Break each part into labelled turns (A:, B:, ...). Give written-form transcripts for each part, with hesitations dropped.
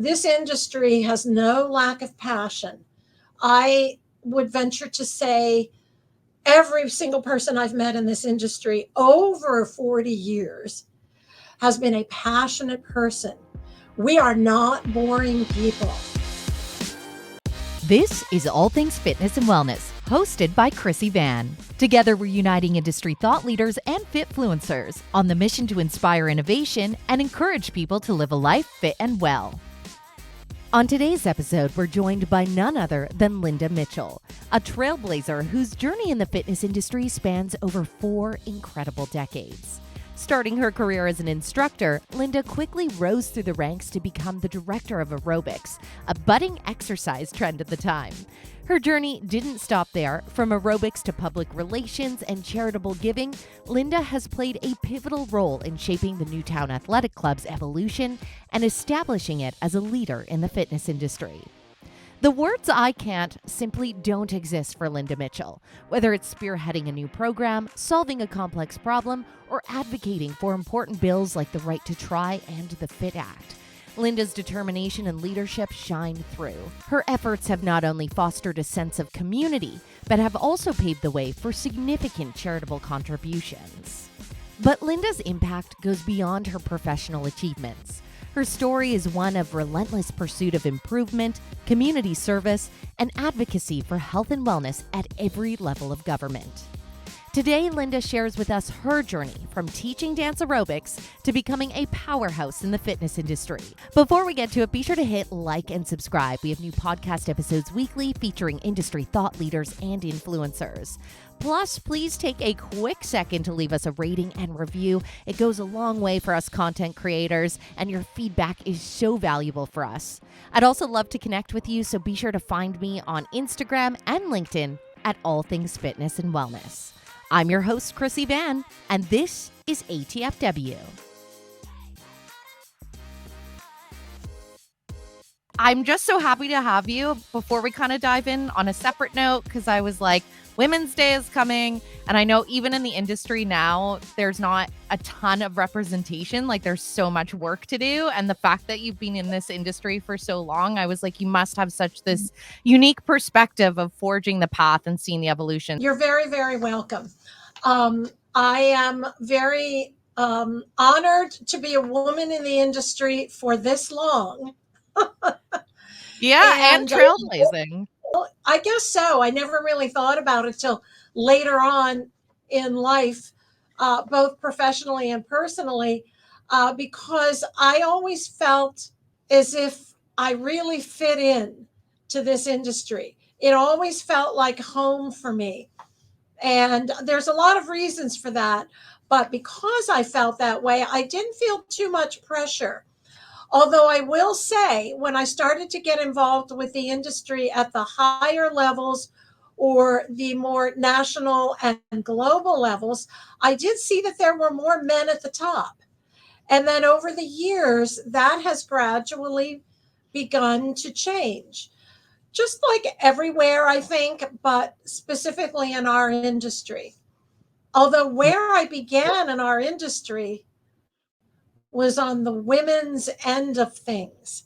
A: This industry has no lack of passion. I would venture to say every single person I've met in this industry over 40 years has been a passionate person. We are not boring people.
B: This is All Things Fitness and Wellness, hosted by Chrissy Van. Together, we're uniting industry thought leaders and fitfluencers on the mission to inspire innovation and encourage people to live a life fit and well. On today's episode, we're joined by none other than Linda Mitchell, a trailblazer whose journey in the fitness industry spans over 4 incredible decades. Starting her career as an instructor, Linda quickly rose through the ranks to become the director of aerobics, a budding exercise trend at the time. Her journey didn't stop there. From aerobics to public relations and charitable giving, Linda has played a pivotal role in shaping the Newtown Athletic Club's evolution and establishing it as a leader in the fitness industry. The words "I can't" simply don't exist for Linda Mitchell, whether it's spearheading a new program, solving a complex problem, or advocating for important bills like the Right to Try and the FIT Act. Linda's determination and leadership shine through. Her efforts have not only fostered a sense of community, but have also paved the way for significant charitable contributions. But Linda's impact goes beyond her professional achievements. Her story is one of relentless pursuit of improvement, community service, and advocacy for health and wellness at every level of government. Today, Linda shares with us her journey from teaching dance aerobics to becoming a powerhouse in the fitness industry. Before we get to it, be sure to hit like and subscribe. We have new podcast episodes weekly featuring industry thought leaders and influencers. Plus, please take a quick second to leave us a rating and review. It goes a long way for us content creators, and your feedback is so valuable for us. I'd also love to connect with you, so be sure to find me on Instagram and LinkedIn at All Things Fitness and Wellness. I'm your host, Chrissy Van, and this is ATFW. I'm just so happy to have you. Before we kind of dive in, on a separate note, because I was like, Women's Day is coming, and I know even in the industry now, there's not a ton of representation. Like, there's so much work to do, and the fact that you've been in this industry for so long, I was like, you must have such this unique perspective of forging the path and seeing the evolution.
A: You're very, very welcome. I am very honored to be a woman in the industry for this long.
B: Yeah, and trailblazing.
A: I guess so. I never really thought about it till later on in life, both professionally and personally, because I always felt as if I really fit in to this industry. It always felt like home for me. And there's a lot of reasons for that. But because I felt that way, I didn't feel too much pressure. Although I will say, when I started to get involved with the industry at the higher levels or the more national and global levels, I did see that there were more men at the top. And then over the years, that has gradually begun to change. Just like everywhere, I think, but specifically in our industry. Although where I began in our industry was on the women's end of things.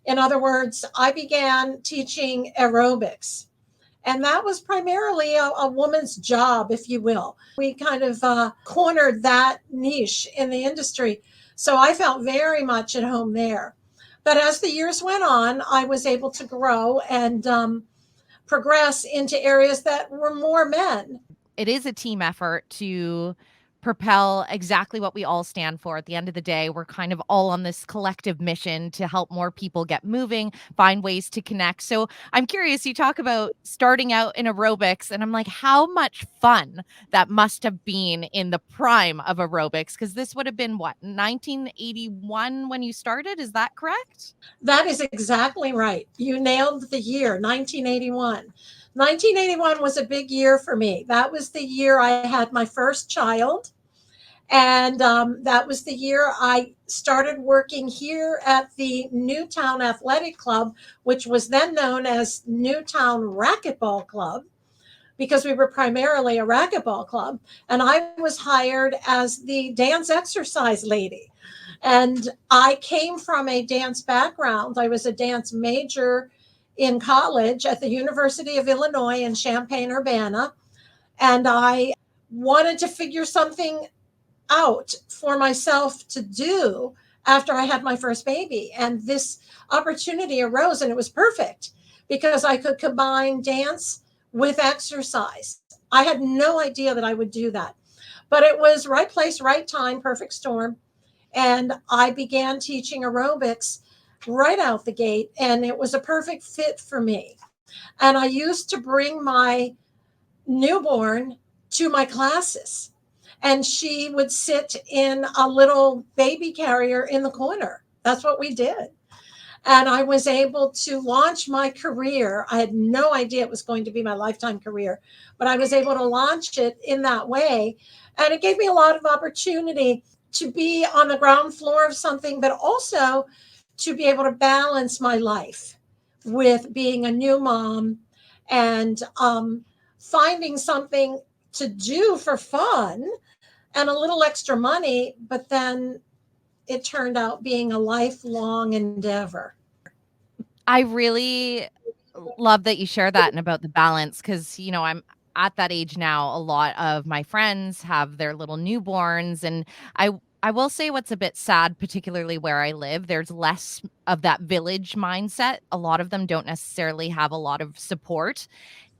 A: In other words, I began teaching aerobics. And that was primarily a woman's job, if you will. We kind of cornered that niche in the industry. So I felt very much at home there. But as the years went on, I was able to grow and progress into areas that were more men.
B: It is a team effort to propel exactly what we all stand for. At the end of the day, we're kind of all on this collective mission to help more people get moving, find ways to connect. So I'm curious, you talk about starting out in aerobics, and I'm like, how much fun that must have been in the prime of aerobics? Because this would have been, what, 1981 when you started? Is that correct?
A: That is exactly right. You nailed the year, 1981. 1981 was a big year for me. That was the year I had my first child. And that was the year I started working here at the Newtown Athletic Club, which was then known as Newtown Racquet Club, because we were primarily a racquetball club. And I was hired as the dance exercise lady. And I came from a dance background. I was a dance major in college at the University of Illinois in Champaign, Urbana. And I wanted to figure something out for myself to do after I had my first baby. And this opportunity arose, and it was perfect because I could combine dance with exercise. I had no idea that I would do that, but it was right place, right time, perfect storm. And I began teaching aerobics right out the gate, and it was a perfect fit for me. And I used to bring my newborn to my classes, and she would sit in a little baby carrier in the corner. That's what we did. And I was able to launch my career. I had no idea it was going to be my lifetime career, but I was able to launch it in that way. And it gave me a lot of opportunity to be on the ground floor of something, but also to be able to balance my life with being a new mom and finding something to do for fun and a little extra money, but then it turned out being a lifelong endeavor.
B: I really love that you share that and about the balance because, I'm at that age now. A lot of my friends have their little newborns, and I I will say what's a bit sad, particularly where I live, there's less of that village mindset. A lot of them don't necessarily have a lot of support.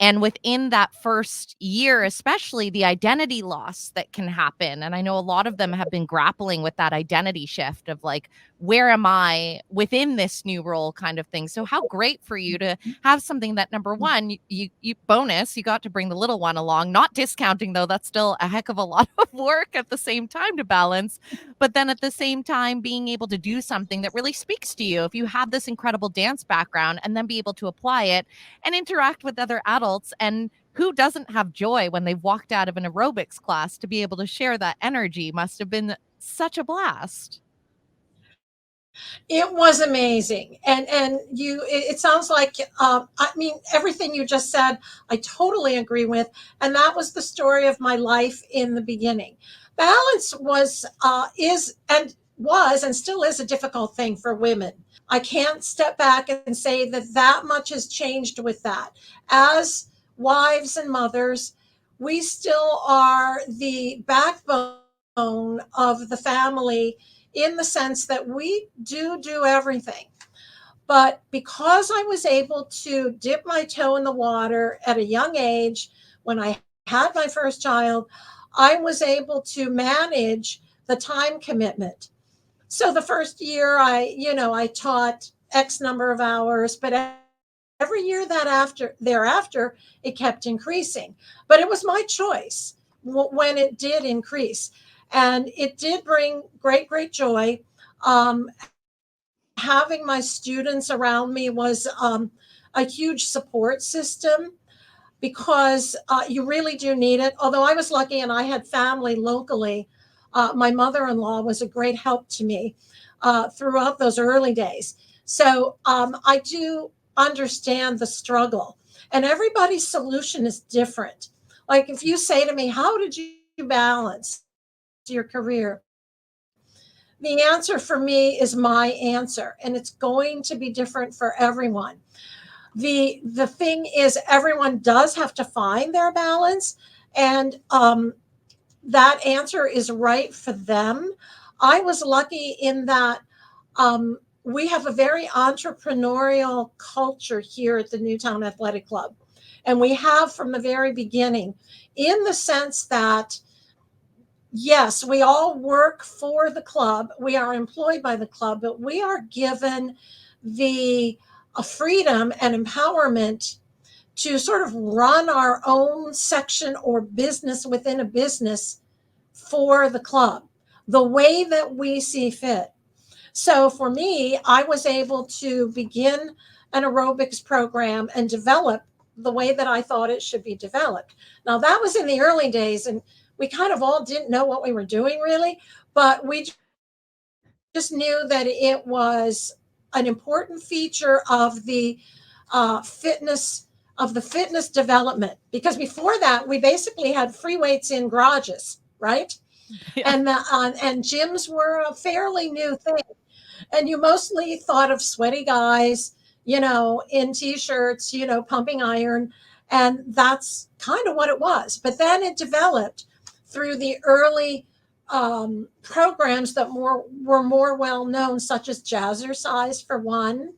B: And within that first year, especially the identity loss that can happen. And I know a lot of them have been grappling with that identity shift of like, where am I within this new role kind of thing. So how great for you to have something that number one, you bonus, you got to bring the little one along, not discounting though, that's still a heck of a lot of work at the same time to balance. But then at the same time, being able to do something that really speaks to you. If you have this incredible dance background and then be able to apply it and interact with other adults. And who doesn't have joy when they've walked out of an aerobics class to be able to share that energy must have been such a blast.
A: It was amazing, and it sounds like I mean everything you just said. I totally agree with, and that was the story of my life in the beginning. Balance was is and was and still is a difficult thing for women. I can't step back and say that that much has changed with that. As wives and mothers, we still are the backbone of the family in the sense that we do everything. But because I was able to dip my toe in the water at a young age when I had my first child, I was able to manage the time commitment. So the first year I taught X number of hours, but every year that after thereafter it kept increasing. But it was my choice when it did increase, and it did bring great joy. Um, Having my students around me was a huge support system because you really do need it. Although I was lucky and I had family locally, my mother in law was a great help to me throughout those early days. So I do understand the struggle, and everybody's solution is different. Like if you say to me, how did you balance your career? The answer for me is my answer, and it's going to be different for everyone. The thing is, everyone does have to find their balance, and that answer is right for them. I was lucky in that we have a very entrepreneurial culture here at the Newtown Athletic Club, and we have from the very beginning, in the sense that yes, we all work for the club. We are employed by the club, but we are given the freedom and empowerment to sort of run our own section or business within a business for the club the way that we see fit. So for me, I was able to begin an aerobics program and develop the way that I thought it should be developed. Now, that was in the early days, and we kind of all didn't know what we were doing really, but we just knew that it was an important feature of the fitness of the fitness development, because before that we basically had free weights in garages, right?
B: Yeah.
A: And gyms were a fairly new thing. And you mostly thought of sweaty guys, in t-shirts, pumping iron, and that's kind of what it was. But then it developed through the early programs that were more well known, such as Jazzercise for one,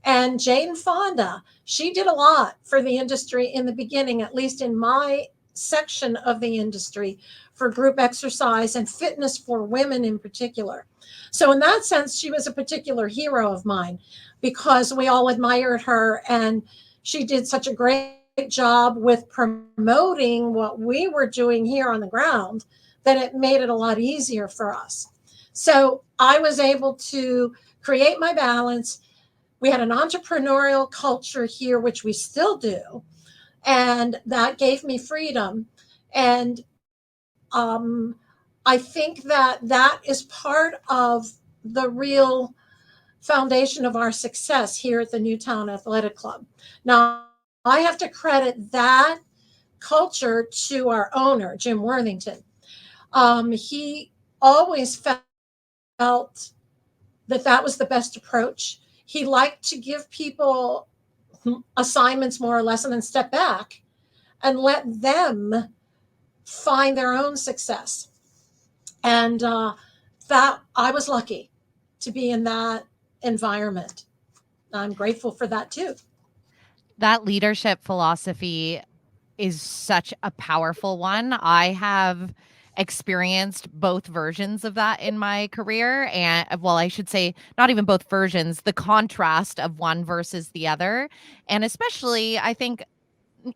A: and Jane Fonda. She did a lot for the industry in the beginning, at least in my section of the industry, for group exercise and fitness for women in particular. So, in that sense, she was a particular hero of mine because we all admired her, and she did such a great job with promoting what we were doing here on the ground that it made it a lot easier for us. So, I was able to create my balance. We had an entrepreneurial culture here, which we still do, and that gave me freedom. And I think that is part of the real foundation of our success here at the Newtown Athletic Club. Now, I have to credit that culture to our owner, Jim Worthington. He always felt that was the best approach. He liked to give people assignments more or less and then step back and let them find their own success. And that I was lucky to be in that environment. I'm grateful for that too.
B: That leadership philosophy is such a powerful one. I have experienced both versions of that in my career. And well, I should say, not even both versions, the contrast of one versus the other. And especially, I think,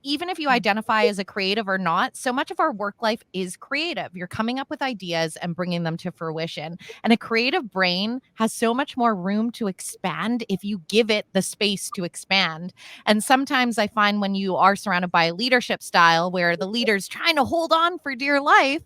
B: even if you identify as a creative or not, so much of our work life is creative. You're coming up with ideas and bringing them to fruition. And a creative brain has so much more room to expand if you give it the space to expand. And sometimes I find when you are surrounded by a leadership style where the leader's trying to hold on for dear life,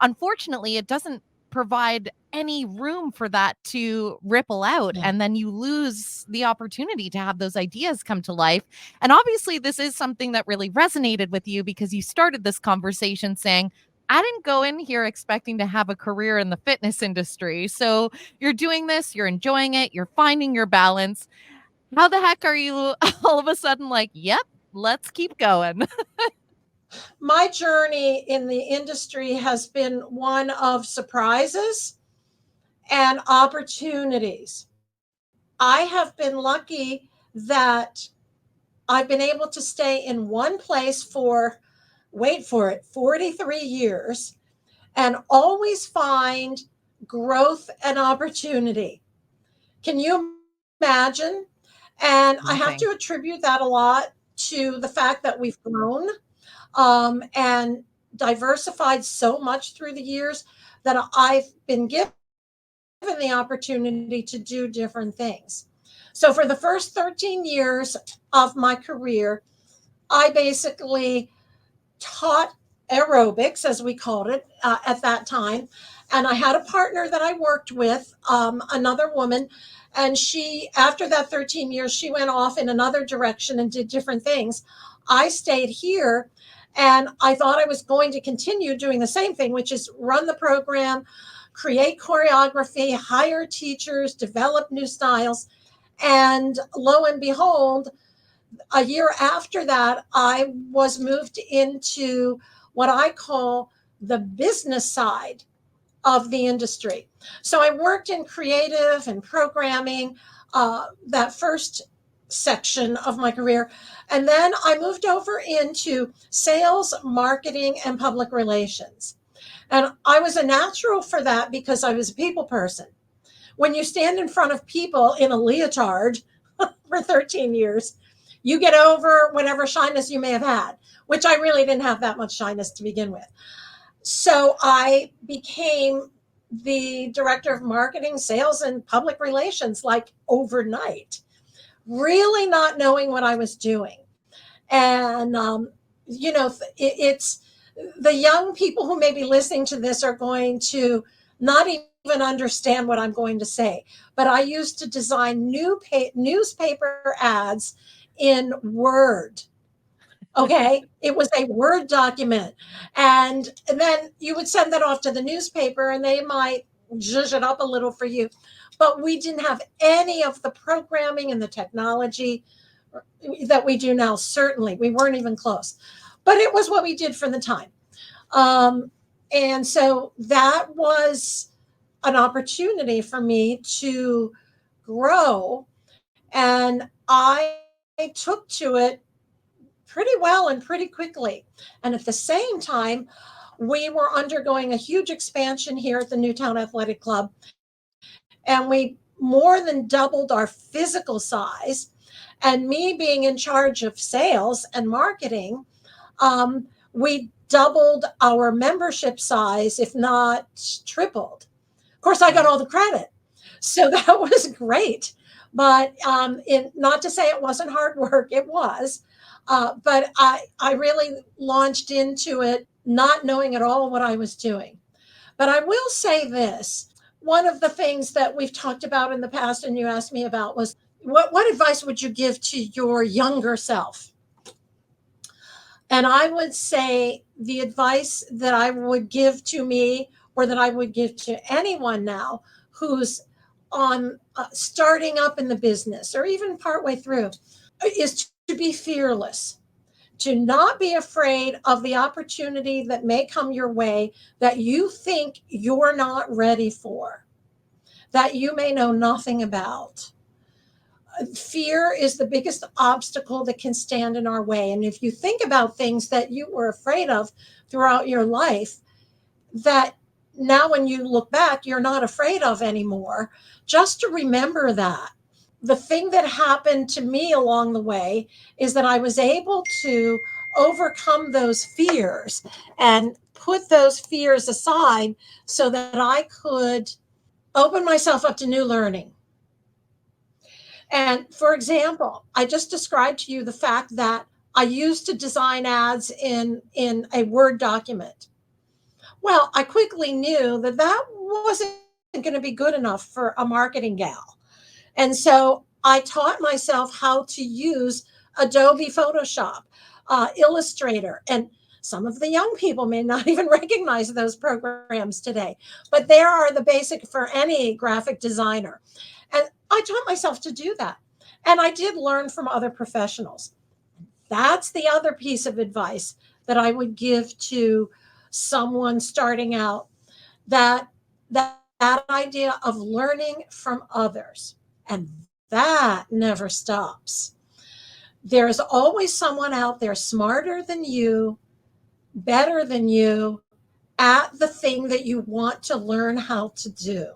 B: unfortunately, it doesn't provide any room for that to ripple out.
A: Yeah.
B: And then you lose the opportunity to have those ideas come to life. And obviously, this is something that really resonated with you because you started this conversation saying, I didn't go in here expecting to have a career in the fitness industry. So you're doing this, you're enjoying it, you're finding your balance. How the heck are you all of a sudden like, yep, let's keep going?
A: My journey in the industry has been one of surprises and opportunities. I have been lucky that I've been able to stay in one place for, wait for it, 43 years and always find growth and opportunity. Can you imagine? And I have
B: Amazing.
A: to attribute that a lot to the fact that we've grown and diversified so much through the years that I've been given the opportunity to do different things. So for the first 13 years of my career, I basically taught aerobics, as we called it at that time. And I had a partner that I worked with, another woman. And she, after that 13 years, she went off in another direction and did different things. I stayed here and I thought I was going to continue doing the same thing, which is run the program, create choreography, hire teachers, develop new styles. And lo and behold, a year after that, I was moved into what I call the business side of the industry. So I worked in creative and programming, that first section of my career. And then I moved over into sales, marketing, and public relations. And I was a natural for that because I was a people person. When you stand in front of people in a leotard for 13 years, you get over whatever shyness you may have had, which I really didn't have that much shyness to begin with. So I became the director of marketing, sales, and public relations like overnight, really not knowing what I was doing. And, it's the young people who may be listening to this are going to not even understand what I'm going to say. But I used to design newspaper ads in Word. Okay. It was a Word document. And then you would send that off to the newspaper and they might zhuzh it up a little for you. But we didn't have any of the programming and the technology that we do now. Certainly, we weren't even close. But it was what we did for the time. Um, and so that was an opportunity for me to grow. And I took to it pretty well and pretty quickly. And at the same time, we were undergoing a huge expansion here at the Newtown Athletic Club. And we more than doubled our physical size. And me being in charge of sales and marketing, we doubled our membership size, if not tripled. Of course, I got all the credit. So that was great. But not to say it wasn't hard work, it was. But I really launched into it not knowing at all what I was doing. But I will say this, one of the things that we've talked about in the past, and you asked me about, was what advice would you give to your younger self? And I would say the advice that I would give to me, or that I would give to anyone now who's on starting up in the business or even partway through, is to be fearless, to not be afraid of the opportunity that may come your way that you think you're not ready for, that you may know nothing about. Fear is the biggest obstacle that can stand in our way. And if you think about things that you were afraid of throughout your life, that now when you look back, you're not afraid of anymore, just to remember that. The thing that happened to me along the way is that I was able to overcome those fears and put those fears aside so that I could open myself up to new learning. And for example, I just described to you the fact that I used to design ads in a Word document. Well, I quickly knew that that wasn't going to be good enough for a marketing gal. And so I taught myself how to use Adobe Photoshop, Illustrator, and some of the young people may not even recognize those programs today, but there are the basic for any graphic designer. And I taught myself to do that. And I did learn from other professionals. That's the other piece of advice that I would give to someone starting out, that that idea of learning from others. And that never stops. There's always someone out there smarter than you, better than you, at the thing that you want to learn how to do.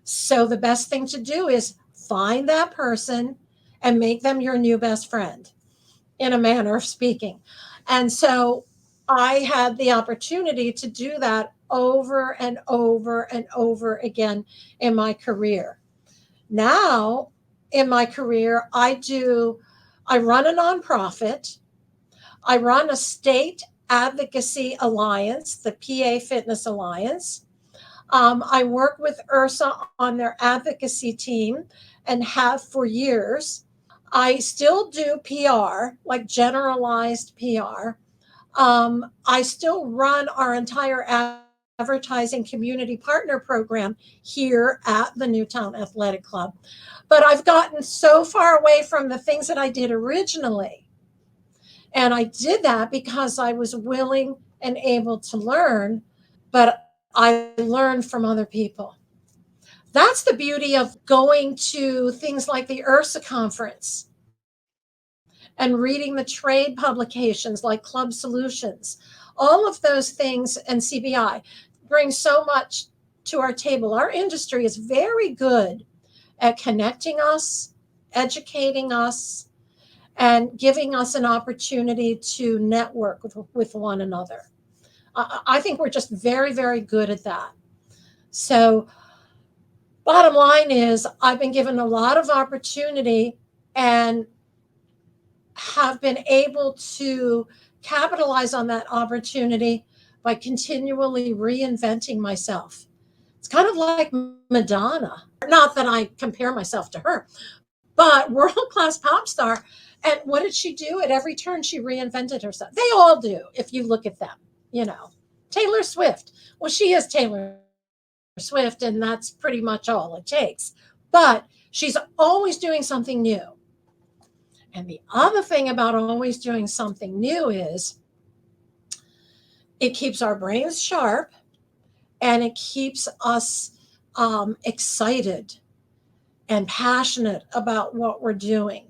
A: So the best thing to do is find that person and make them your new best friend, in a manner of speaking. And so I had the opportunity to do that over and over and over again in my career. Now, in my career, I run a nonprofit. I run a state advocacy alliance, the PA Fitness Alliance. I work with URSA on their advocacy team and have for years. I still do PR, like generalized PR. I still run our entire advertising community partner program here at the Newtown Athletic Club. But I've gotten so far away from the things that I did originally. And I did that because I was willing and able to learn, but I learned from other people. That's the beauty of going to things like the URSA conference and reading the trade publications like Club Solutions. All of those things, and CBI, bring so much to our table. Our industry is very good at connecting us, educating us, and giving us an opportunity to network with one another. I think we're just very, very good at that. So, bottom line is, I've been given a lot of opportunity and have been able to capitalize on that opportunity by continually reinventing myself. It's kind of like Madonna. Not that I compare myself to her, but world-class pop star. And what did she do? At every turn, she reinvented herself. They all do, if you look at them, you know. Taylor Swift. Well, she is Taylor Swift, and that's pretty much all it takes. But she's always doing something new. And the other thing about always doing something new is it keeps our brains sharp and it keeps us excited and passionate about what we're doing.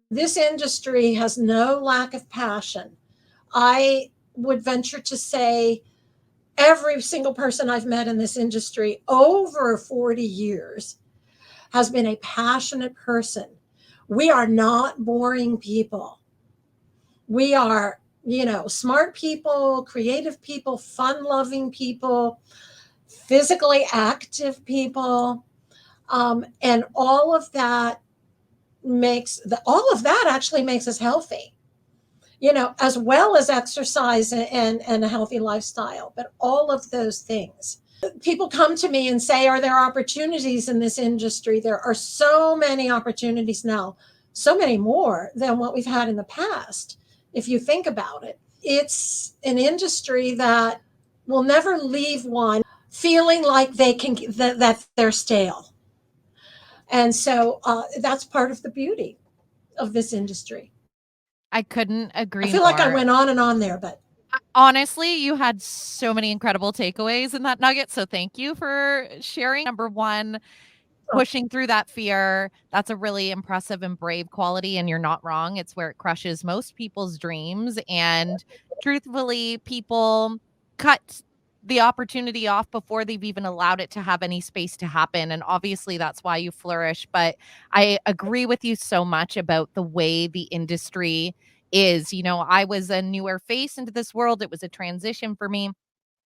A: This industry has no lack of passion. I would venture to say every single person I've met in this industry over 40 years has been a passionate person. We are not boring people. We are, smart people, creative people, fun-loving people, physically active people. And all of that actually makes us healthy, as well as exercise and a healthy lifestyle, but all of those things. People come to me and say, are there opportunities in this industry? There are so many opportunities now, so many more than what we've had in the past. If you think about it, it's an industry that will never leave one feeling like that they're stale. And so that's part of the beauty of this industry.
B: I couldn't
A: I
B: agree
A: feel like I
B: more.
A: went on and on there, but
B: Honestly, you had so many incredible takeaways in that nugget, so thank you for sharing. Number 1, pushing through that fear, that's a really impressive and brave quality, and you're not wrong. It's where it crushes most people's dreams, and truthfully, people cut the opportunity off before they've even allowed it to have any space to happen, and obviously, that's why you flourish, but I agree with you so much about the way the industry is. I was a newer face into this world. It was a transition for me.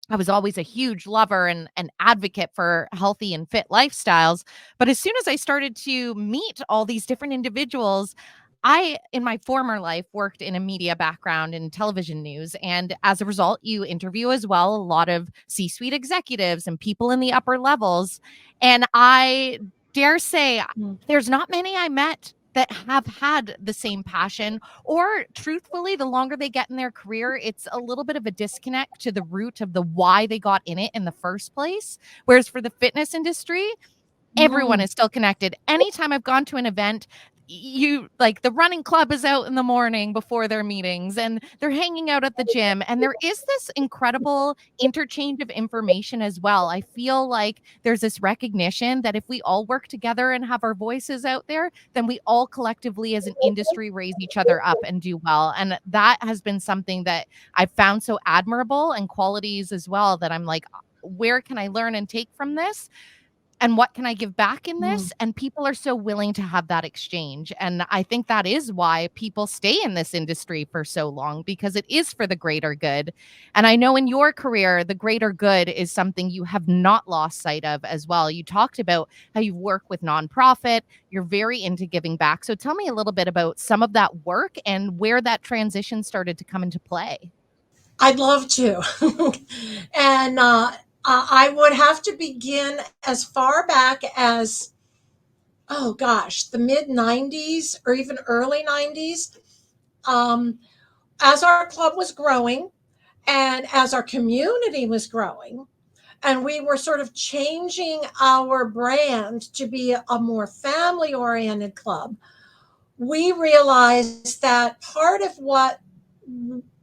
B: I was always a huge lover and an advocate for healthy and fit lifestyles. But as soon as I started to meet all these different individuals, I, in my former life, worked in a media background in television news. And as a result, you interview as well a lot of C suite executives and people in the upper levels. And I dare say there's not many I met that have had the same passion, or truthfully, the longer they get in their career, it's a little bit of a disconnect to the root of the why they got in it in the first place. Whereas for the fitness industry, everyone is still connected. Anytime I've gone to an event, the running club is out in the morning before their meetings and they're hanging out at the gym. And there is this incredible interchange of information as well. I feel like there's this recognition that if we all work together and have our voices out there, then we all collectively as an industry raise each other up and do well. And that has been something that I've found so admirable, and qualities as well that I'm like, where can I learn and take from this? And what can I give back in this? And people are so willing to have that exchange. And I think that is why people stay in this industry for so long, because it is for the greater good. And I know in your career, the greater good is something you have not lost sight of as well. You talked about how you work with nonprofit, you're very into giving back. So tell me a little bit about some of that work and where that transition started to come into play.
A: I'd love to. And I would have to begin as far back as, oh gosh, the mid 90s or even early 90s. As our club was growing and as our community was growing, and we were sort of changing our brand to be a more family oriented club, we realized that part of what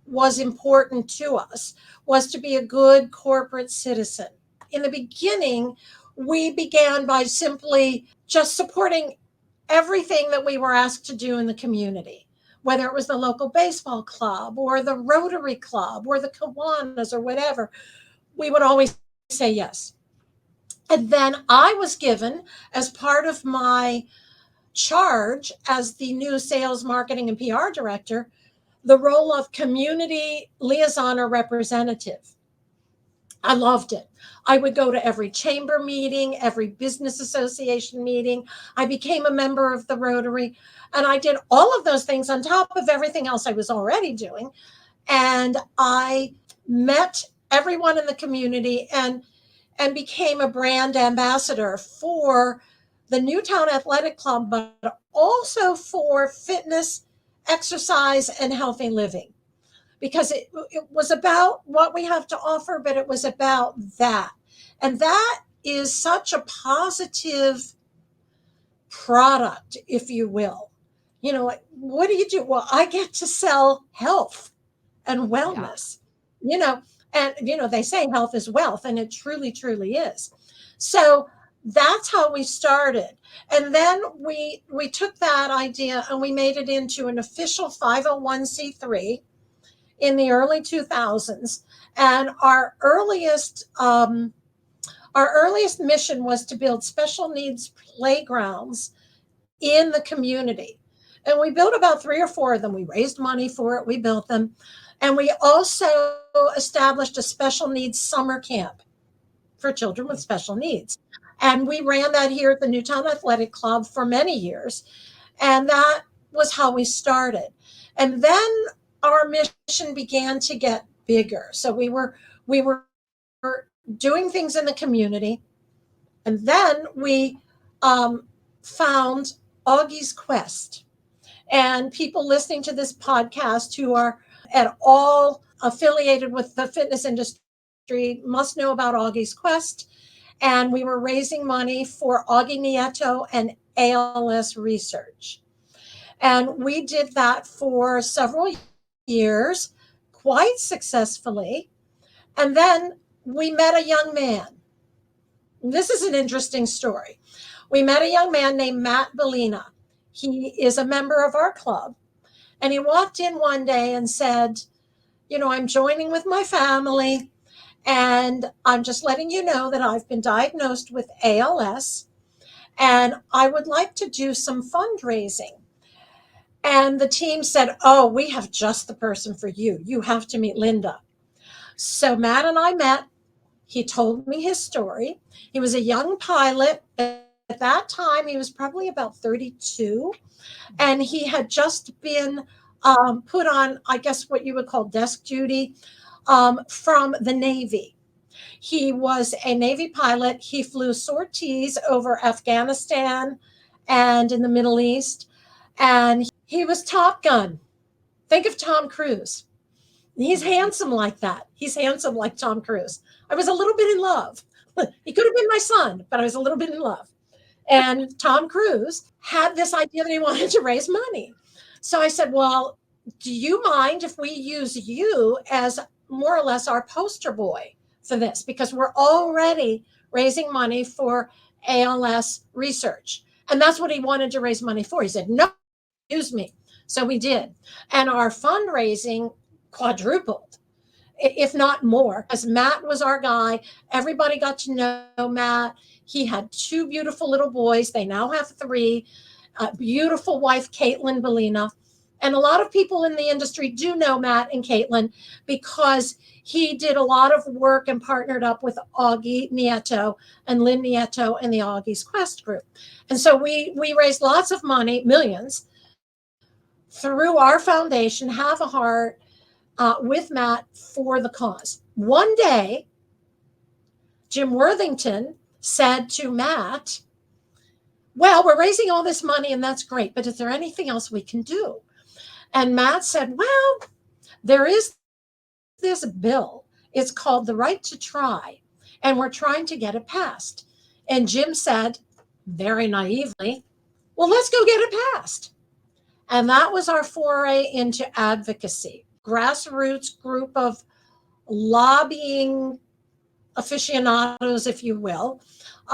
A: was important to us was to be a good corporate citizen. In the beginning, we began by simply just supporting everything that we were asked to do in the community, whether it was the local baseball club or the Rotary Club or the Kiwanis or whatever. We would always say yes. And then I was given, as part of my charge as the new sales, marketing, and PR director, the role of community liaison or representative. I loved it. I would go to every chamber meeting, every business association meeting. I became a member of the Rotary, and I did all of those things on top of everything else I was already doing. And I met everyone in the community and became a brand ambassador for the Newtown Athletic Club, but also for fitness, exercise, and healthy living. Because it was about what we have to offer, but it was about that. And that is such a positive product, if you will. You know, what do you do? Well, I get to sell health and
B: Yeah.
A: wellness, you know, and, they say health is wealth, and it truly, truly is. So that's how we started. And then we took that idea and we made it into an official 501c3 in the early 2000s. And our earliest mission was to build special needs playgrounds in the community. And we built about 3 or 4 of them. We raised money for it. We built them. And we also established a special needs summer camp for children with special needs. And we ran that here at the Newtown Athletic Club for many years. And that was how we started. And then our mission began to get bigger. So we were doing things in the community. And then we found Augie's Quest. And people listening to this podcast who are at all affiliated with the fitness industry must know about Augie's Quest. And we were raising money for Augie Nieto and ALS research. And we did that for several years, quite successfully. And then we met a young man. This is an interesting story. We met a young man named Matt Bellina. He is a member of our club. And he walked in one day and said, I'm joining with my family, and I'm just letting you know that I've been diagnosed with ALS, and I would like to do some fundraising. And the team said, oh, we have just the person for you. You have to meet Linda. So Matt and I met. He told me his story. He was a young pilot. At that time, he was probably about 32. And he had just been put on, I guess, what you would call desk duty from the Navy. He was a Navy pilot. He flew sorties over Afghanistan and in the Middle East. And he was Top Gun. Think of Tom Cruise. He's handsome like that. He's handsome like Tom Cruise. I was a little bit in love. He could have been my son, but I was a little bit in love. And Tom Cruise had this idea that he wanted to raise money. So I said, well, do you mind if we use you as more or less our poster boy for this? Because we're already raising money for ALS research. And that's what he wanted to raise money for. He said, no, use me. So we did. And our fundraising quadrupled, if not more, because Matt was our guy. Everybody got to know Matt. He had 2 beautiful little boys. They now have 3. Beautiful wife, Caitlin Bellina. And a lot of people in the industry do know Matt and Caitlin because he did a lot of work and partnered up with Augie Nieto and Lynn Nieto and the Augie's Quest group. And so we raised lots of money, millions, through our foundation, Have a Heart, with Matt for the cause. One day, Jim Worthington said to Matt, well, we're raising all this money and that's great, but is there anything else we can do? And Matt said, well, there is this bill. It's called the Right to Try, and we're trying to get it passed. And Jim said, very naively, well, let's go get it passed. And that was our foray into advocacy. Grassroots group of lobbying aficionados, if you will.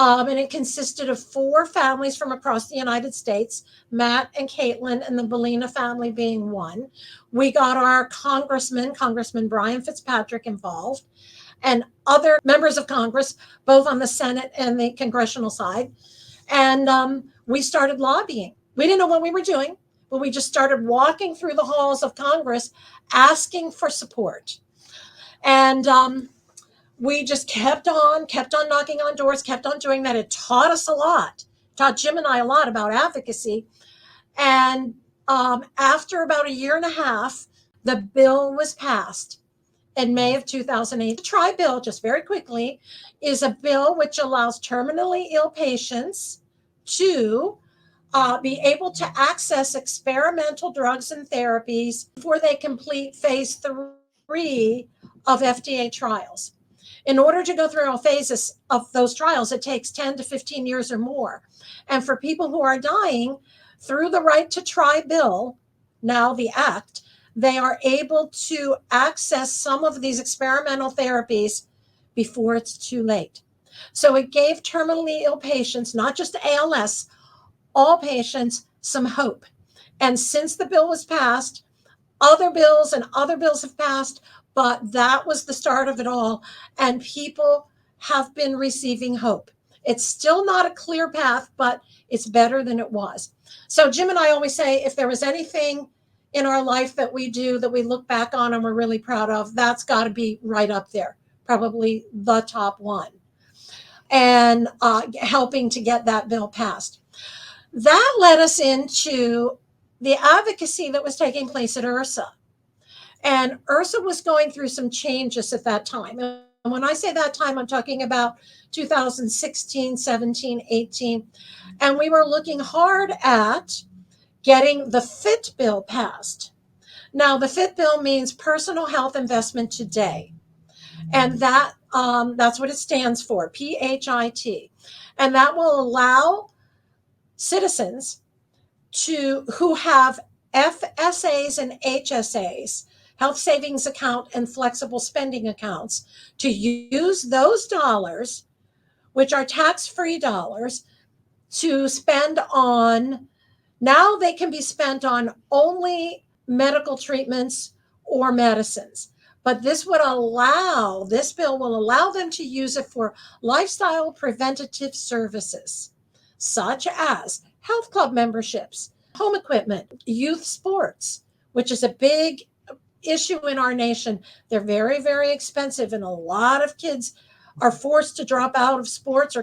A: And it consisted of 4 families from across the United States, Matt and Caitlin and the Bellina family being one. We got our Congressman Brian Fitzpatrick involved, and other members of Congress, both on the Senate and the congressional side. And we started lobbying. We didn't know what we were doing, but we just started walking through the halls of Congress asking for support. And we just kept on knocking on doors, kept on doing that. It taught us a lot, taught Jim and I a lot about advocacy. And after about a year and a half, the bill was passed in May of 2008. The TRI bill, just very quickly, is a bill which allows terminally ill patients to be able to access experimental drugs and therapies before they complete phase 3 of FDA trials. In order to go through all phases of those trials, it takes 10 to 15 years or more. And for people who are dying, through the Right to Try bill, now the act, they are able to access some of these experimental therapies before it's too late. So it gave terminally ill patients, not just ALS, all patients, some hope. And since the bill was passed, other bills and other bills have passed, but that was the start of it all. And people have been receiving hope. It's still not a clear path, but it's better than it was. So Jim and I always say, if there was anything in our life that we do that we look back on and we're really proud of, that's got to be right up there, probably the top one, and helping to get that bill passed. That led us into the advocacy that was taking place at IRSA. And IRSA was going through some changes at that time. And when I say that time, I'm talking about 2016, 17, 18. And we were looking hard at getting the FIT bill passed. Now, the FIT bill means Personal Health Investment Today. And that's what it stands for, PHIT. And that will allow citizens who have FSAs and HSAs, health savings account and flexible spending accounts, to use those dollars, which are tax-free dollars, to spend on, now they can be spent on only medical treatments or medicines. But this bill will allow them to use it for lifestyle preventative services, such as health club memberships, home equipment, youth sports, which is a big issue in our nation. They're very, very expensive, and a lot of kids are forced to drop out of sports or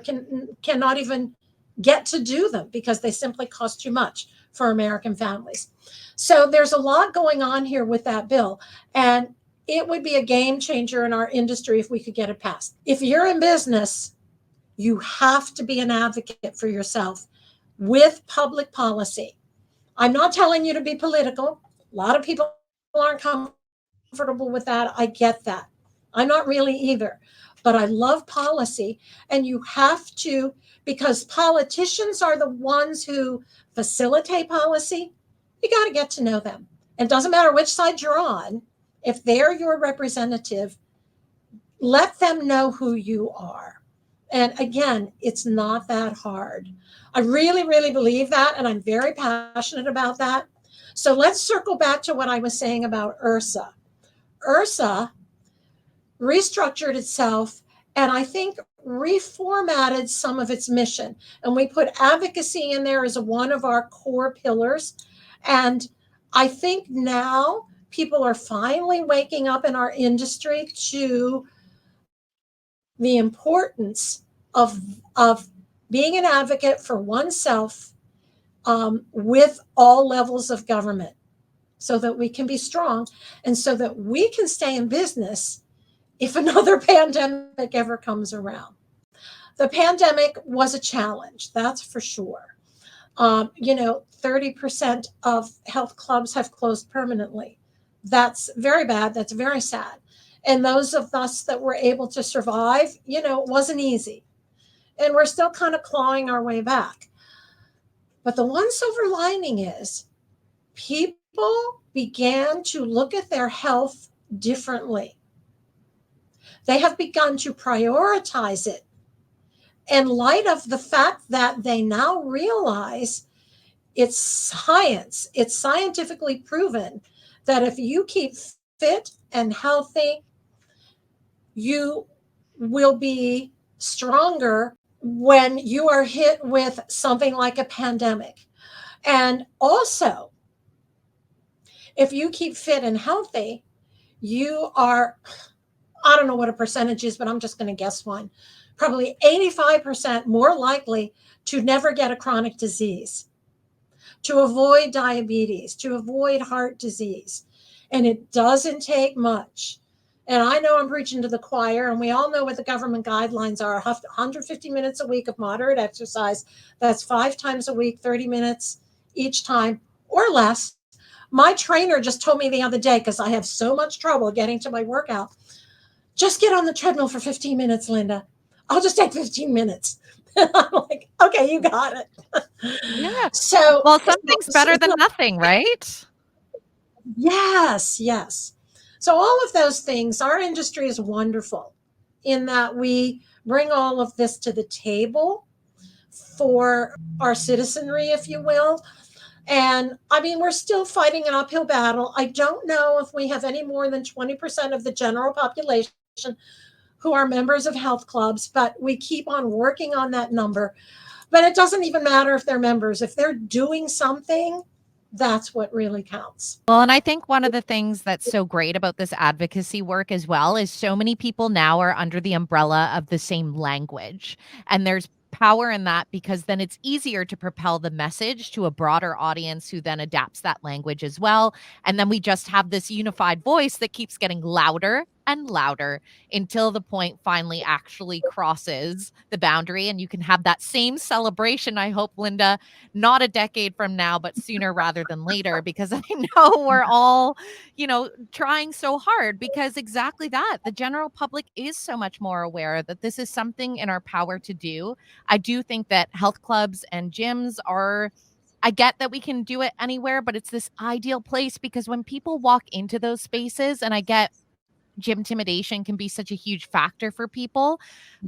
A: cannot even get to do them because they simply cost too much for American families. So there's a lot going on here with that bill, and it would be a game changer in our industry if we could get it passed. If you're in business, you have to be an advocate for yourself with public policy. I'm not telling you to be political. A lot of people aren't comfortable with that. I get that. I'm not really either, but I love policy, and you have to, because politicians are the ones who facilitate policy. You got to get to know them. It doesn't matter which side you're on. If they're your representative, let them know who you are. And again, it's not that hard. I really, really believe that, and I'm very passionate about that. So let's circle back to what I was saying about IRSA. IRSA restructured itself, and I think reformatted some of its mission. And we put advocacy in there as one of our core pillars. And I think now people are finally waking up in our industry to the importance of being an advocate for oneself with all levels of government, so that we can be strong and so that we can stay in business if another pandemic ever comes around. The pandemic was a challenge, that's for sure. 30% of health clubs have closed permanently. That's very bad. That's very sad. And those of us that were able to survive, it wasn't easy. And we're still kind of clawing our way back. But the one silver lining is people began to look at their health differently. They have begun to prioritize it in light of the fact that they now realize it's science. It's scientifically proven that if you keep fit and healthy, you will be stronger when you are hit with something like a pandemic. And also, if you keep fit and healthy, you are, I don't know what a percentage is, but I'm just going to guess one, probably 85% more likely to never get a chronic disease, to avoid diabetes, to avoid heart disease. And it doesn't take much. And I know I'm preaching to the choir, and we all know what the government guidelines are: 150 minutes a week of moderate exercise. That's 5 times a week, 30 minutes each time or less. My trainer just told me the other day, because I have so much trouble getting to my workout, just get on the treadmill for 15 minutes, Linda. I'll just take 15 minutes. I'm like, okay, you got it.
B: Yeah.
A: So,
B: Well, something's better than nothing, right?
A: yes, yes. So, all of those things, our industry is wonderful in that we bring all of this to the table for our citizenry, if you will. And I mean, we're still fighting an uphill battle. I don't know if we have any more than 20% of the general population who are members of health clubs, but we keep on working on that number. But it doesn't even matter if they're members. If they're doing something, that's what really counts.
B: Well, and I think one of the things that's so great about this advocacy work as well is so many people now are under the umbrella of the same language. And there's power in that because then it's easier to propel the message to a broader audience who then adapts that language as well. And then we just have this unified voice that keeps getting louder and louder until the point finally actually crosses the boundary. And you can have that same celebration, I hope, Linda, not a decade from now, but sooner rather than later, because I know we're all, trying so hard because exactly that. The general public is so much more aware that this is something in our power to do. I do think that health clubs and gyms are. I get that we can do it anywhere, but it's this ideal place because when people walk into those spaces, and I get gym intimidation can be such a huge factor for people.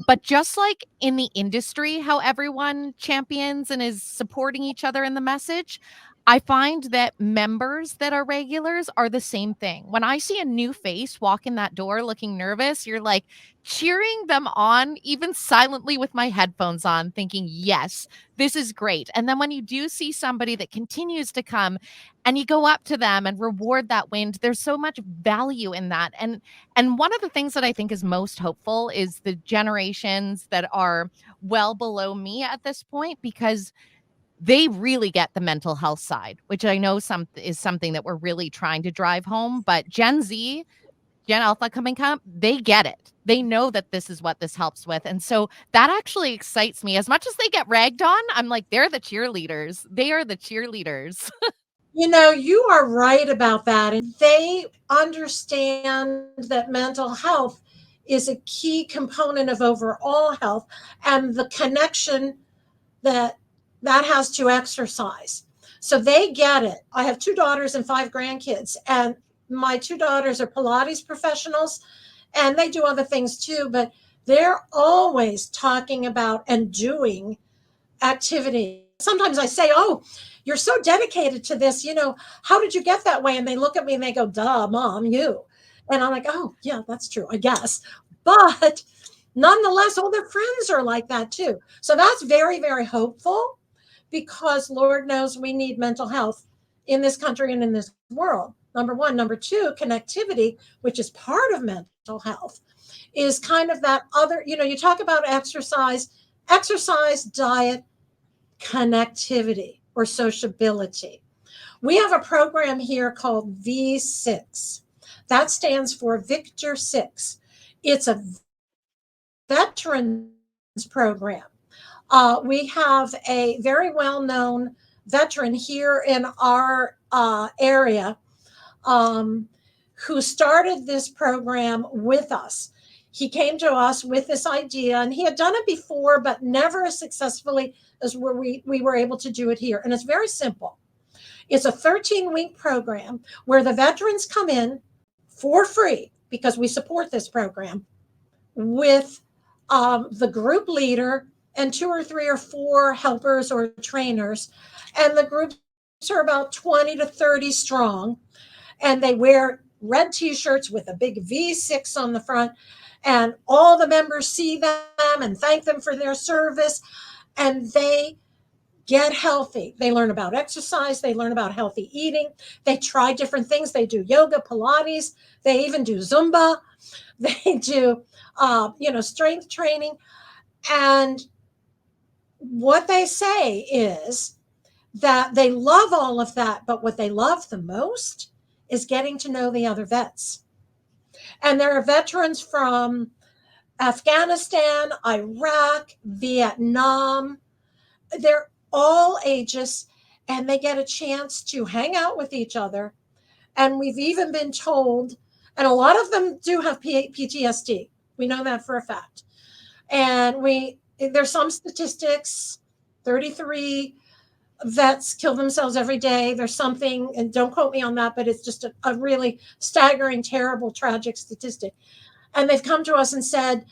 B: But just like in the industry, how everyone champions and is supporting each other in the message, I find that members that are regulars are the same thing. When I see a new face walk in that door looking nervous, you're like cheering them on, even silently with my headphones on, thinking, yes, this is great. And then when you do see somebody that continues to come and you go up to them and reward that win, there's so much value in that. And one of the things that I think is most hopeful is the generations that are well below me at this point, because they really get the mental health side, which I know is something that we're really trying to drive home. But Gen Z, Gen Alpha coming up, they get it. They know that this is what this helps with. And so that actually excites me. As much as they get ragged on, I'm like, they're the cheerleaders. They are the cheerleaders.
A: You are right about that. And they understand that mental health is a key component of overall health and the connection that that has to exercise. So they get it. I have 2 daughters and 5 grandkids, and my 2 daughters are Pilates professionals, and they do other things too, but they're always talking about and doing activity. Sometimes I say, "Oh, you're so dedicated to this. How did you get that way?" And they look at me and they go, "Duh, mom, you." And I'm like, "Oh, yeah, that's true, I guess." But nonetheless, all their friends are like that too. So that's very, very hopeful because Lord knows we need mental health in this country and in this world. Number one. Number two, connectivity, which is part of mental health, is kind of that other, you talk about exercise, diet, connectivity, or sociability. We have a program here called V6. That stands for Victor 6. It's a veterans program. We have a very well known veteran here in our area who started this program with us. He came to us with this idea, and he had done it before, but never as successfully as where we were able to do it here. And it's very simple. It's a 13-week program where the veterans come in for free because we support this program with the group leader and 2 or 3 or 4 helpers or trainers. And the groups are about 20 to 30 strong. And they wear red t-shirts with a big V6 on the front. And all the members see them and thank them for their service. And they get healthy. They learn about exercise. They learn about healthy eating. They try different things. They do yoga, Pilates. They even do Zumba. They do, strength training. And what they say is that they love all of that, but what they love the most is getting to know the other vets. And there are veterans from Afghanistan, Iraq, Vietnam. They're all ages, and they get a chance to hang out with each other. And we've even been told, and a lot of them do have PTSD. We know that for a fact. And there's some statistics, 33 vets kill themselves every day. There's something, and don't quote me on that, but it's just a really staggering, terrible, tragic statistic. And they've come to us and said,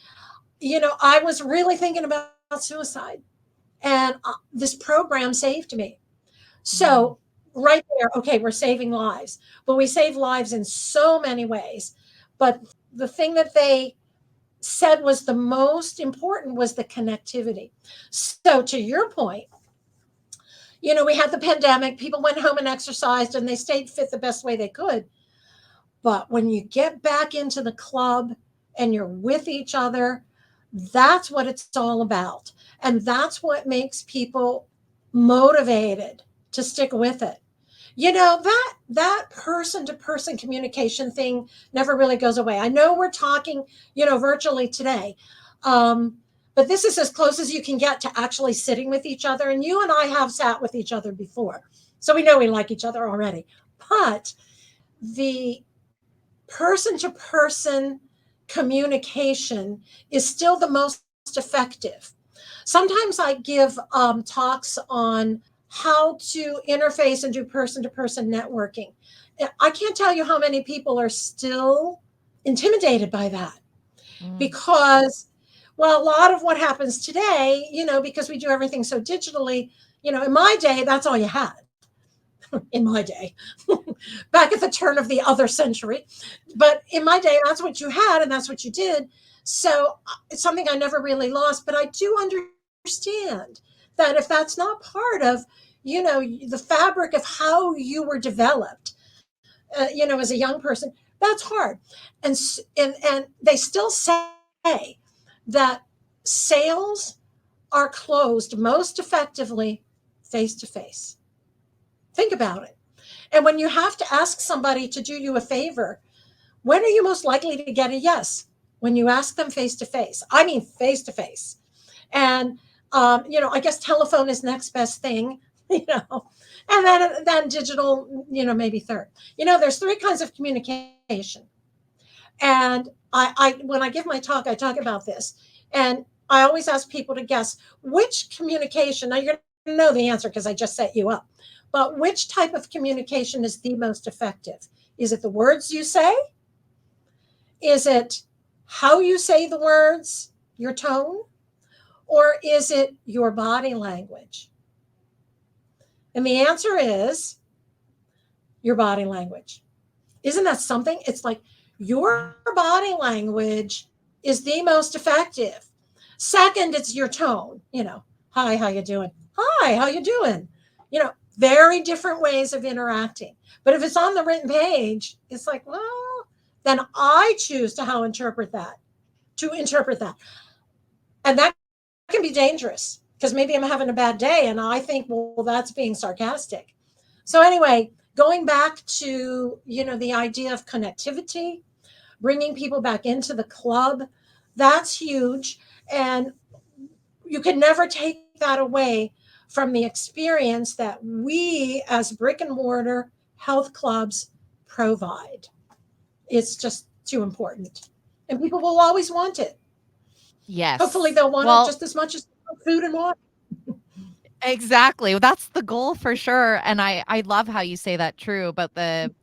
A: I was really thinking about suicide, and this program saved me. So,
B: Mm.
A: right there, okay, we're saving lives, but we save lives in so many ways. But the thing that they said was the most important was the connectivity. So, to your point, we had the pandemic, people went home and exercised, and they stayed fit the best way they could. But when you get back into the club and you're with each other, that's what it's all about. And that's what makes people motivated to stick with it. That person to person communication thing never really goes away. I know we're talking, virtually today. But this is as close as you can get to actually sitting with each other. And you and I have sat with each other before. So we know we like each other already. But the person to person communication is still the most effective. Sometimes I give talks on how to interface and do person to person networking. I can't tell you how many people are still intimidated by that
B: Mm.
A: because, well, a lot of what happens today, because we do everything so digitally, in my day, that's all you had. In my day, back at the turn of the other century. But in my day, that's what you had and that's what you did. So it's something I never really lost. But I do understand that if that's not part of, the fabric of how you were developed, as a young person, that's hard. And they still say that sales are closed most effectively face to face. Think about it. And when you have to ask somebody to do you a favor, when are you most likely to get a yes? When you ask them face to face. I mean, face to face. And, I guess telephone is next best thing, and then digital, maybe third. There's three kinds of communication. And when I give my talk, I talk about this. And I always ask people to guess which communication. Now, you're going to know the answer because I just set you up. But which type of communication is the most effective? Is it the words you say? Is it how you say the words, your tone? Or is it your body language? And the answer is your body language. Isn't that something? It's like your
B: Yeah.
A: body language is the most effective. Second, it's your tone. Hi, how you doing? Hi, how you doing? Very different ways of interacting. But if it's on the written page, it's like, well, then I choose to how interpret that, to interpret that. And that can be dangerous because maybe I'm having a bad day and I think, well, that's being sarcastic. So anyway, going back to, the idea of connectivity, bringing people back into the club, that's huge. And you can never take that away from the experience that we as brick and mortar health clubs provide. It's just too important. And people will always want it. Hopefully,
B: Yes.
A: they'll want it
B: Well,
A: just as much as food and water.
B: exactly. Well, that's the goal for sure. And I love how you say that true about the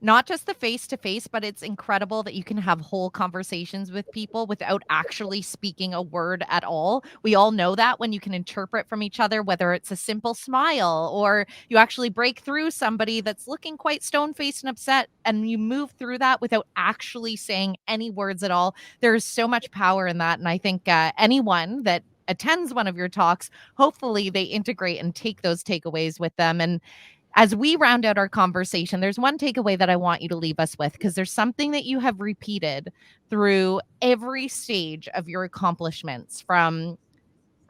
B: not just the face to face, but it's incredible that you can have whole conversations with people without actually speaking a word at all. We all know that when you can interpret from each other, whether it's a simple smile or you actually break through somebody that's looking quite stone faced and upset, and you move through that without actually saying any words at all. There's so much power in that. And I think anyone that attends one of your talks, hopefully they integrate and take those takeaways with them. And as we round out our conversation, there's one takeaway that I want you to leave us with because there's something that you have repeated through every stage of your accomplishments from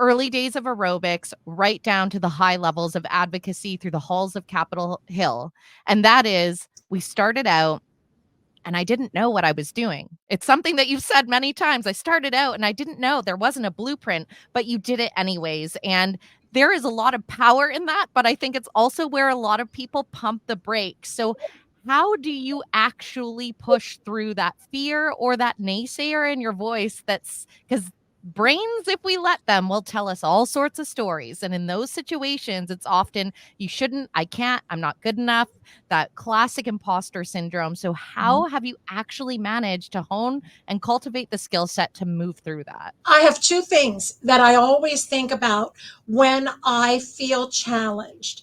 B: early days of aerobics right down to the high levels of advocacy through the halls of Capitol Hill. And that is, we started out and I didn't know what I was doing. It's something that you've said many times. I started out and I didn't know, there wasn't a blueprint, but you did it anyways. And there is a lot of power in that, but I think it's also where a lot of people pump the brakes. So how do you actually push through that fear or that naysayer in your voice? That's because brains, if we let them, will tell us all sorts of stories. And in those situations, it's often, you shouldn't, I can't, I'm not good enough, that classic imposter syndrome. So how have you actually managed to hone and cultivate the skill set to move through that?
A: I have two things that I always think about when I feel challenged.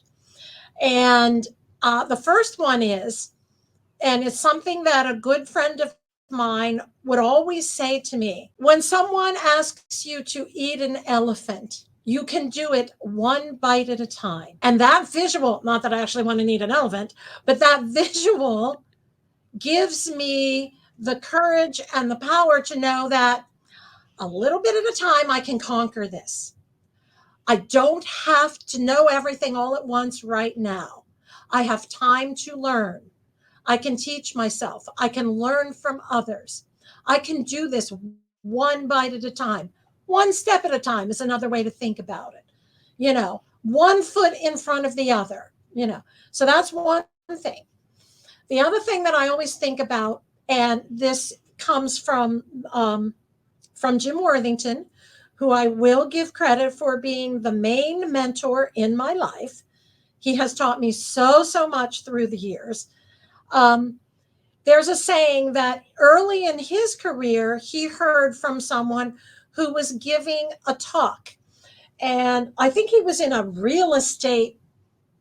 A: And the first one is, and it's something that a good friend of mine would always say to me, when someone asks you to eat an elephant, you can do it one bite at a time. And that visual, not that I actually want to eat an elephant, but that visual gives me the courage and the power to know that a little bit at a time, I can conquer this. I don't have to know everything all at once right now. I have time to learn. I can teach myself. I can learn from others. I can do this one bite at a time. One step at a time is another way to think about it. One foot in front of the other, So that's one thing. The other thing that I always think about, and this comes from Jim Worthington, who I will give credit for being the main mentor in my life. He has taught me so much through the years. There's a saying that early in his career, he heard from someone who was giving a talk. And I think he was in a real estate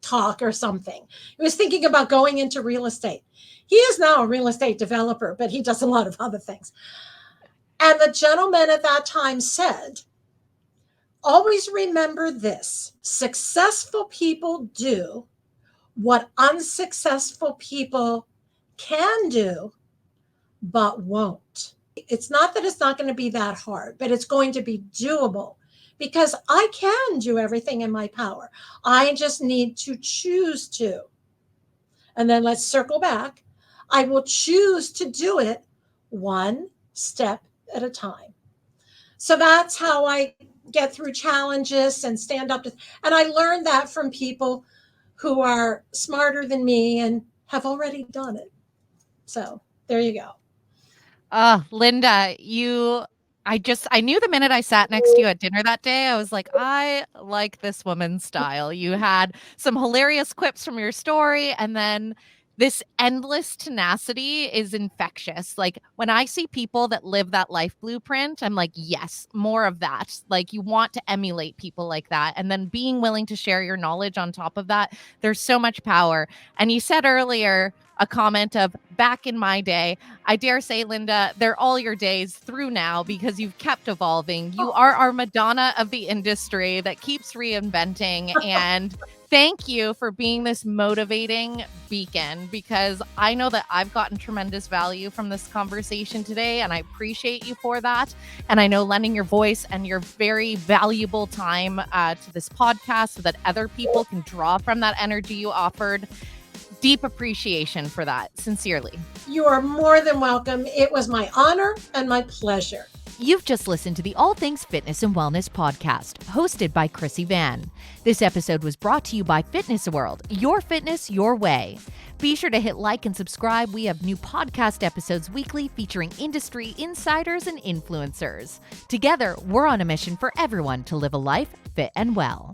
A: talk or something. He was thinking about going into real estate. He is now a real estate developer, but he does a lot of other things. And the gentleman at that time said, always remember this: successful people do what unsuccessful people can do, but won't. It's not that it's not going to be that hard, but it's going to be doable because I can do everything in my power. I just need to choose to. And then let's circle back. I will choose to do it one step at a time. So that's how I get through challenges and stand up to, and I learned that from people who are smarter than me and have already done it. So there you go.
B: Linda, I knew the minute I sat next to you at dinner that day, I was like, I like this woman's style. You had some hilarious quips from your story, and then this endless tenacity is infectious. Like when I see people that live that life blueprint, I'm like, yes, more of that. Like you want to emulate people like that. And then being willing to share your knowledge on top of that, there's so much power. And you said earlier a comment of back in my day. I dare say, Linda, they're all your days through now because you've kept evolving. You are our Madonna of the industry that keeps reinventing. And thank you for being this motivating beacon, because I know that I've gotten tremendous value from this conversation today, and I appreciate you for that. And I know lending your voice and your very valuable time to this podcast so that other people can draw from that energy you offered. Deep appreciation for that. Sincerely.
A: You are more than welcome. It was my honor and my pleasure.
B: You've just listened to the All Things Fitness and Wellness podcast, hosted by Chrissy Van. This episode was brought to you by Fitness World, your fitness, your way. Be sure to hit like and subscribe. We have new podcast episodes weekly featuring industry insiders and influencers. Together, we're on a mission for everyone to live a life fit and well.